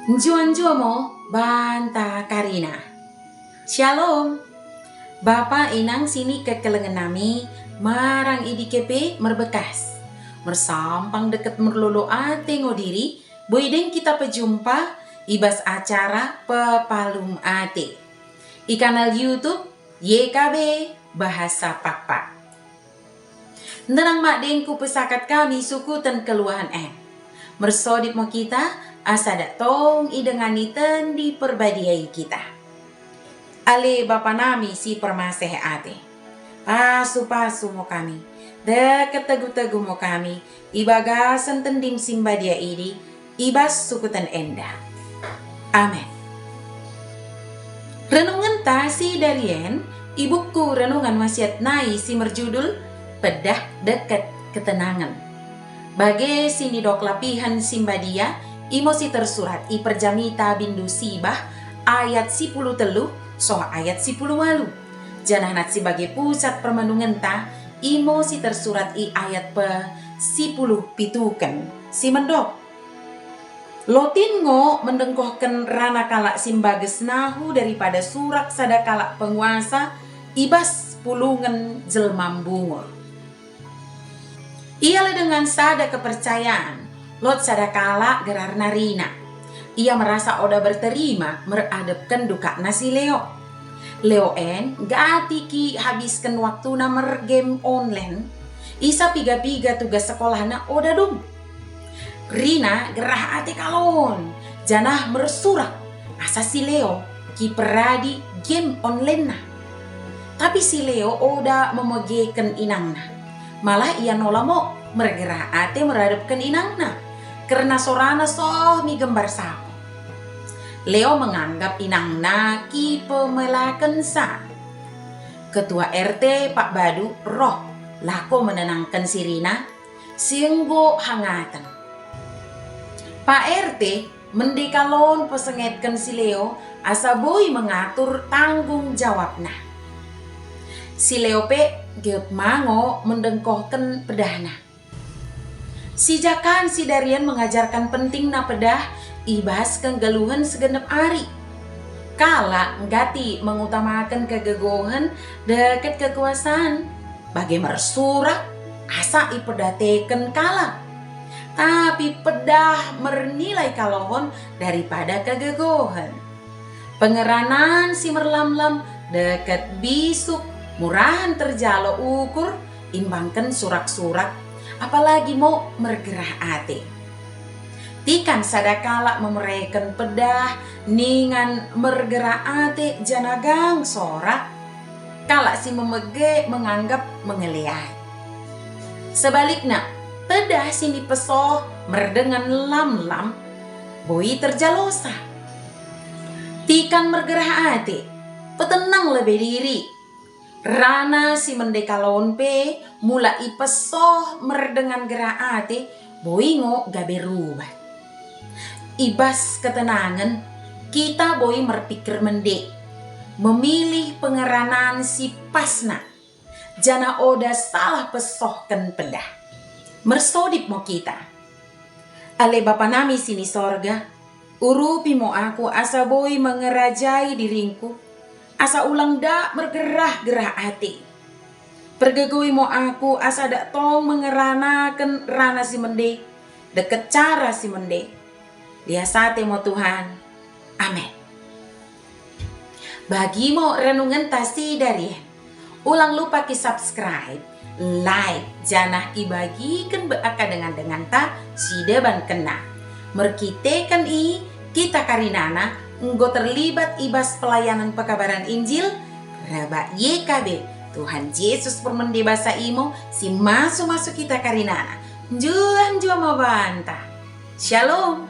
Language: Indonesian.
Njua mo banta Karina. Shalom. Bapa inang sini kekelengan nami marang idikepe merbekas. Mersampang deket merlolo ate ngodiri, boydeng kita pejumpa ibas acara pepalum ate. I kanal YouTube YKB Bahasa Pakpak. Nerang mak dengku pesakat kami suku ten keluahan mersodip mo kita asa datong idengani ten di perbadiai kita. Ale bapa nami si permaseh ate. Pasu-pasu mo kami. Deket tegu-tegu mo kami. Ibagasan tendim simbadia ini. Ibas suku ten endah. Amin. Renungan ta si darien. Ibuku renungan wasiat nai si merjudul Pedah Deket Ketenangan. Bage sini dok lapihan simbadia, imosi tersurat i perjamita bindu sibah ayat 10 telu so ayat 10 walu. Janah nat sebagai pusat permenungan ta, imosi tersurat i ayat pe 10 pituken. Si mendok. Lotin ngo mendengkohken rana kalak simbages nahu daripada surak sadakala penguasa ibas pulungan jelmam bungur. Ialah dengan sada kepercayaan, lot sadakala gerar narina. Ia merasa oda berterima meradepkan duka nasi Leo. Leo gati ki habiskan waktu na mergame online. Isa piga-piga tugas sekolah na oda dum. Rina gerah ate kalon, janah mersurak asa si Leo ki peradi game online na. Tapi si Leo oda memegeken inangna. Malah ia nolamo mergerah ate meradapkan inangna karena sorana soh mi gembar sapo. Leo menganggap inangna ki pemelaken sa. Ketua RT Pak Badu roh lako menenangkan si Rina sienggo hangatan. Pak RT mendekalon pesengetkan si Leo asa boy mengatur tanggung jawabna. Si Leo gep mango mendengkohkan pedahna. Si Jakan si Darian mengajarkan pentingna pedah ibas kegeluhan segenep ari. Kala nggati mengutamakan kegegohan deket kekuasaan. Bagi mersurak asa ipedhateken kala. Tapi pedah mernilai kalohon daripada kegegohan. Pengeranan si merlamlam deket bisuk murahan terjalo ukur imbangkan surak-surak apalagi mau mergerah ate. Tikan sadakala memereken pedah ningan mergerah ate janagang sorak kala si memege menganggap mengeliat. Sebaliknya pedah sini pesoh merdengan lam-lam boi terjalosa. Tikan mergerah ate petenang lebih diri. Rana si mendekalon pe mula ipesoh merdengan gerah ate boingo gabe rubah. Ibas ketenangan kita boi merpikir mende memilih pengeranan si pasna jana oda salah pesohken pedah mersodip mo kita. Ale bapa nami sini sorga urupi mo aku asa boi mengerajai diringku. Asa ulang dak mergerah-gerah hati. Pergegoi mo aku asa dak tong mengeranakan rana si mende. Deket cara si mende. Liasate mo Tuhan. Amin. Bagi mo renungan tasi dari. Ulang lupa ki subscribe, like, janah ibagikan beaka dengan ta si deban kena. Merkitekan kita karinana enggo terlibat ibas pelayanan pekabaran Injil Raba YKB Tuhan Yesus permende basa imo si masuk kita karinana. Juan mabanta. Shalom.